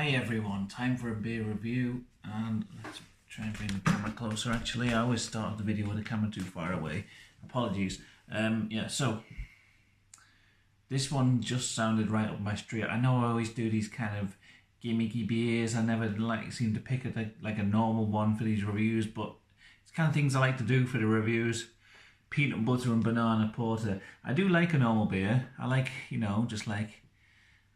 Hi everyone, time for a beer review, and let's try and bring the camera closer. Actually, I always start the video with the camera too far away. Apologies. So this one just sounded right up my street. I know I always do these kind of gimmicky beers. I never seem to pick like a normal one for these reviews, but it's kind of things I like to do for the reviews. Peanut butter and banana porter. I do like a normal beer. I like, just like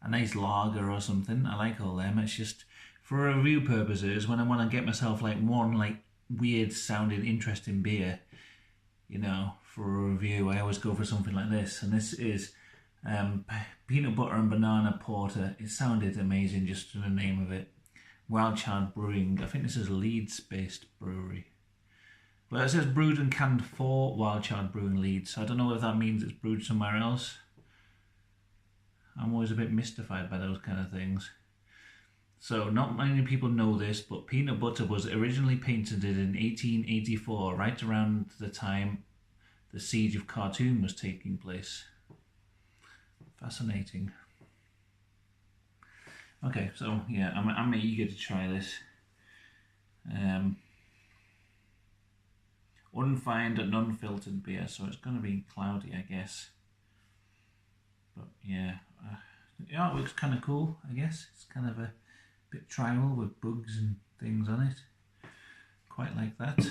a nice lager or something. I like all them. It's just for review purposes, when I want to get myself like one like weird sounding interesting beer, for a review, I always go for something like this. And this is peanut butter and banana porter. It sounded amazing just in the name of it. Wild Child Brewing. I think this is a Leeds based brewery. But it says brewed and canned for Wild Child Brewing Leeds. So I don't know if that means it's brewed somewhere else. I'm always a bit mystified by those kind of things. So not many people know this, but peanut butter was originally patented in 1884, right around the time the siege of Khartoum was taking place. Fascinating. Okay, so yeah, I'm eager to try this. Unfined and unfiltered beer, so it's going to be cloudy, I guess. But yeah, it looks kind of cool, I guess. It's kind of a bit tribal with bugs and things on it. Quite like that.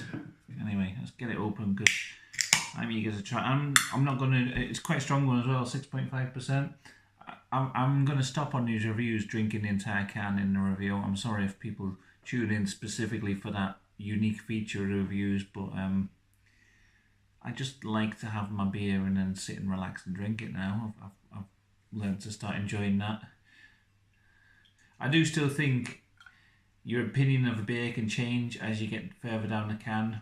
Anyway, let's get it open because I'm eager to try. I'm not going to, it's quite a strong one as well, 6.5%. I'm going to stop on these reviews drinking the entire can in the review. I'm sorry if people tune in specifically for that unique feature of the reviews, but I just like to have my beer and then sit and relax and drink it now. I've learned to start enjoying that. I do still think your opinion of a beer can change as you get further down the can,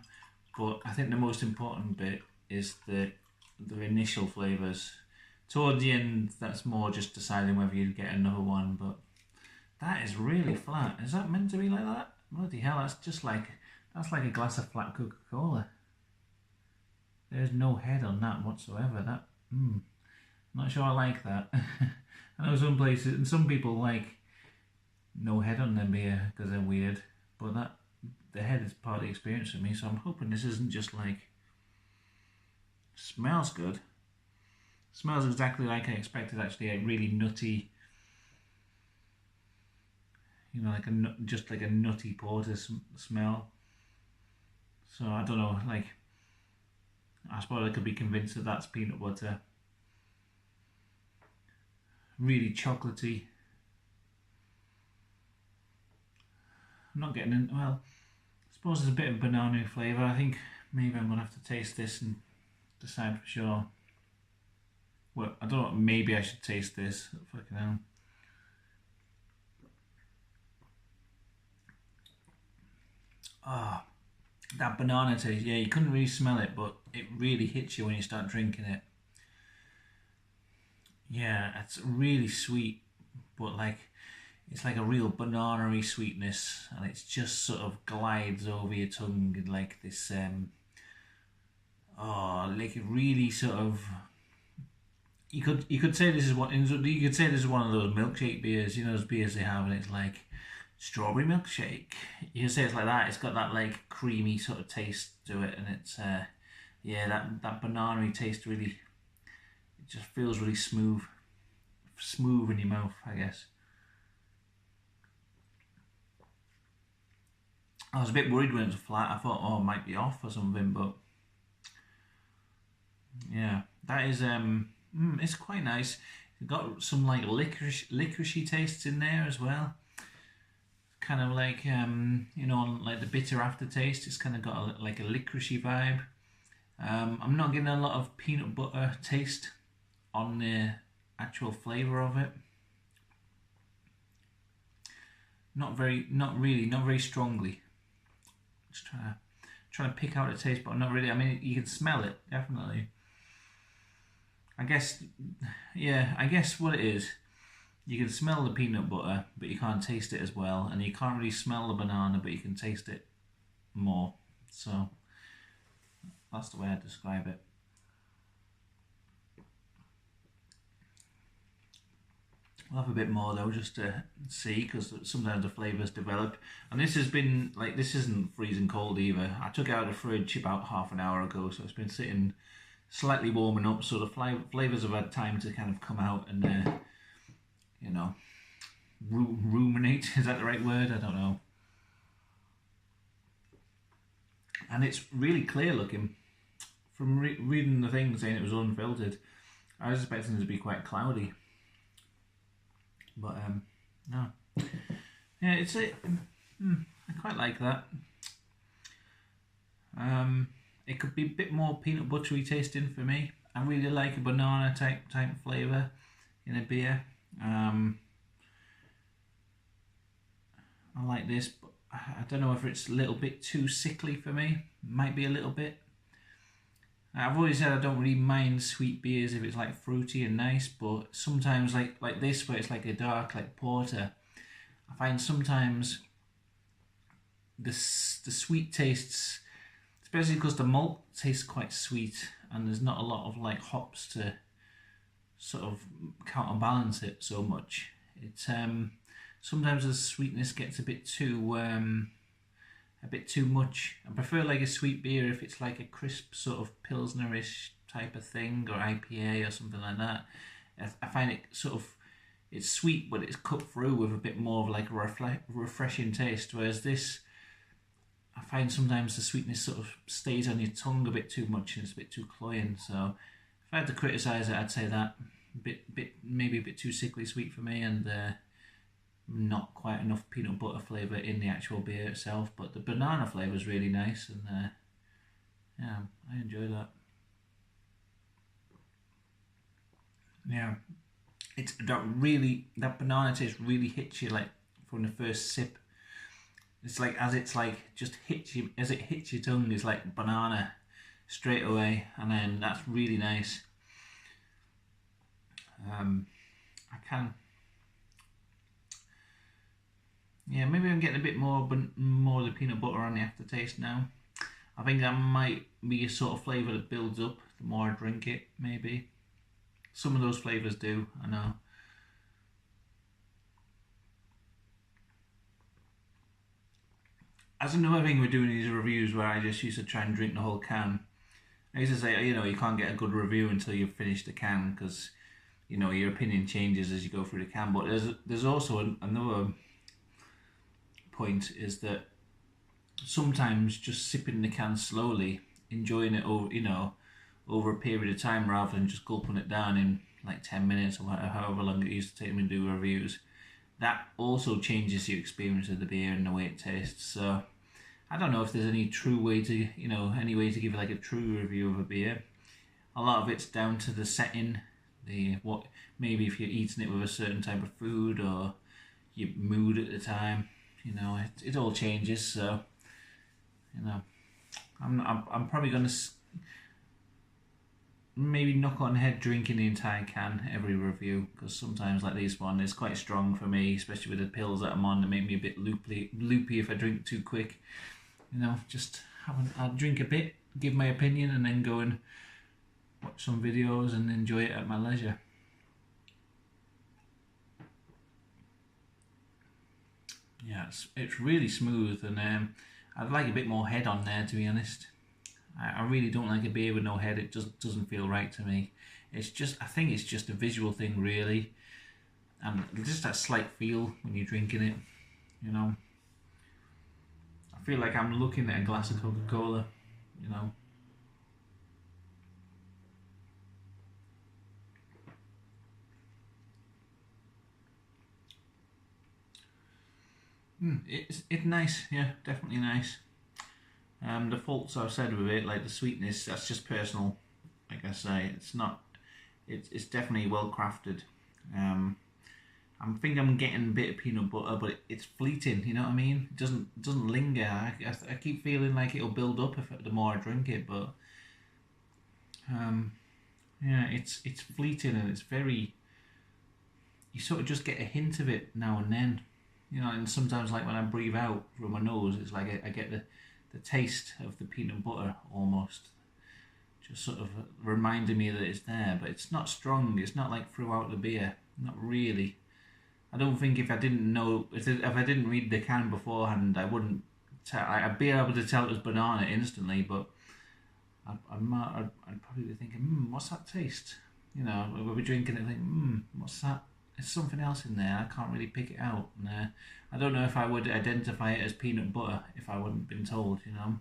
but I think the most important bit is the initial flavours. Toward the end, that's more just deciding whether you get another one, but that is really flat. Is that meant to be like that? Bloody hell, that's like a glass of flat Coca-Cola. There's no head on that whatsoever. Not sure I like that. I know some places and some people like no head on their beer because they're weird, but the head is part of the experience for me, so I'm hoping this isn't just like, smells good. Smells exactly like I expected, actually. A really nutty, just like a nutty porter smell. So I don't know, I suppose I could be convinced that that's peanut butter. Really chocolatey. I'm not getting in, well, I suppose there's a bit of banana flavour. I think maybe I'm going to have to taste this and decide for sure. Well, I don't know, maybe I should taste this. Fucking hell. That banana taste, yeah, you couldn't really smell it, but it really hits you when you start drinking it. Yeah, it's really sweet, but it's like a real banana-y sweetness, and it just sort of glides over your tongue in like this, like it really sort of. You could say this is one. You could say this is one of those milkshake beers. Those beers they have, and it's like strawberry milkshake. You can say it's like that. It's got that like creamy sort of taste to it, and it's that banana-y taste really. It just feels really smooth in your mouth, I guess. I was a bit worried when it was flat. I thought, it might be off or something, but yeah, that is it's quite nice. It's got some like licoricey tastes in there as well. Kind of like like the bitter aftertaste. It's kind of got like a licoricey vibe. I'm not getting a lot of peanut butter taste on the actual flavour of it. Not very strongly. Just trying to pick out the taste, but not really. I mean, you can smell it, definitely. I guess what it is, you can smell the peanut butter, but you can't taste it as well, and you can't really smell the banana, but you can taste it more. So that's the way I describe it. I'll have a bit more though, just to see, because sometimes the flavours develop. And this has been, like, this isn't freezing cold either. I took it out of the fridge about half an hour ago, so it's been sitting slightly warming up, so the flavours have had time to kind of come out and, you know, ruminate. Is that the right word? I don't know. And it's really clear looking. From reading the thing saying it was unfiltered, I was expecting it to be quite cloudy. But no, yeah, I quite like that. It could be a bit more peanut buttery tasting for me. I really like a banana type flavour in a beer. I like this, but I don't know if it's a little bit too sickly for me. Might be a little bit. I've always said I don't really mind sweet beers if it's like fruity and nice, but sometimes like this, where it's like a dark like porter, I find sometimes the sweet tastes, especially because the malt tastes quite sweet and there's not a lot of like hops to sort of counterbalance it so much. It sometimes the sweetness gets a bit too much. I prefer like a sweet beer if it's like a crisp sort of pilsnerish type of thing, or IPA or something like that. I find it sort of, it's sweet but it's cut through with a bit more of like a refreshing taste, whereas this, I find sometimes the sweetness sort of stays on your tongue a bit too much and it's a bit too cloying. So if I had to criticise it, I'd say that maybe a bit too sickly sweet for me, and not quite enough peanut butter flavour in the actual beer itself. But the banana flavour is really nice, and yeah, I enjoy that. Yeah, it's that banana taste really hits you like from the first sip. It's like as it hits your tongue, it's like banana straight away, and then that's really nice. I can. Yeah, maybe I'm getting a bit more of the peanut butter on the aftertaste now. I think that might be a sort of flavour that builds up the more I drink it, maybe. Some of those flavours do, I know. As another thing we're doing these reviews where I just used to try and drink the whole can. I used to say, you know, you can't get a good review until you've finished the can, because, you know, your opinion changes as you go through the can. But there's also another point, is that sometimes just sipping the can slowly, enjoying it over a period of time rather than just gulping it down in like 10 minutes or however long it used to take me to do reviews, that also changes your experience of the beer and the way it tastes. So I don't know if there's any true way to, any way to give like a true review of a beer. A lot of it's down to the setting, maybe if you're eating it with a certain type of food or your mood at the time. It all changes. So, I'm probably going to maybe knock on head drinking the entire can every review, because sometimes like this one is quite strong for me, especially with the pills that I'm on, that make me a bit loopy if I drink too quick. Just I'll drink a bit, give my opinion, and then go and watch some videos and enjoy it at my leisure. Yeah, it's really smooth, and I'd like a bit more head on there, to be honest. I really don't like a beer with no head. It just doesn't feel right to me. I think it's just a visual thing, really, and just that slight feel when you're drinking it. I feel like I'm looking at a glass of Coca-Cola. It's nice, yeah, definitely nice. The faults I've said with it, like the sweetness, that's just personal. Like I say, it's not. It's definitely well crafted. I think I'm getting a bit of peanut butter, but it's fleeting. You know what I mean? It doesn't linger. I keep feeling like it'll build up the more I drink it, but yeah, it's fleeting, and it's very. You sort of just get a hint of it now and then. And sometimes like when I breathe out through my nose, it's like I get the taste of the peanut butter almost, just sort of reminding me that it's there, but it's not strong. It's not like throughout the beer, not really. I don't think if I didn't know, if I didn't read the can beforehand, I wouldn't tell. I'd be able to tell it was banana instantly, but I'd probably be thinking, what's that taste? You know, we'll be drinking it and think, what's that? There's something else in there. I can't really pick it out. And, I don't know if I would identify it as peanut butter if I wouldn't been told, you know.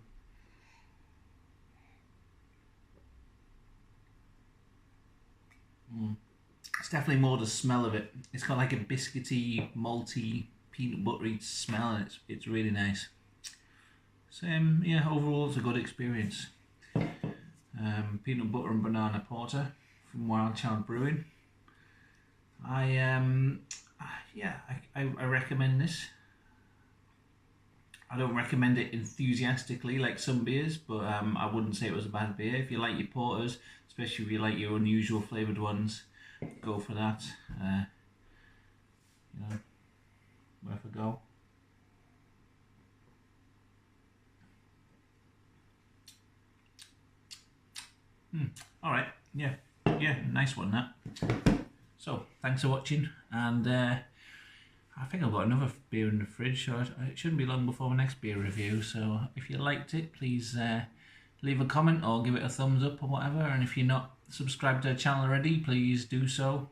It's definitely more the smell of it. It's got like a biscuity, malty, peanut buttery smell, and it's really nice. So yeah, overall it's a good experience. Peanut butter and banana porter from Wild Child Brewing. I recommend this. I don't recommend it enthusiastically like some beers, but I wouldn't say it was a bad beer. If you like your porters, especially if you like your unusual flavoured ones, go for that. You know, worth a go. Alright, yeah, nice one that. So, thanks for watching, and I think I've got another beer in the fridge, so it shouldn't be long before my next beer review. So if you liked it, please leave a comment or give it a thumbs up or whatever, and if you're not subscribed to the channel already, please do so.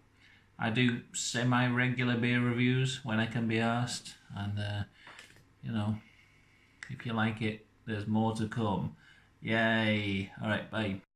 I do semi-regular beer reviews when I can be asked, and you know, if you like it, there's more to come. Yay! Alright, bye.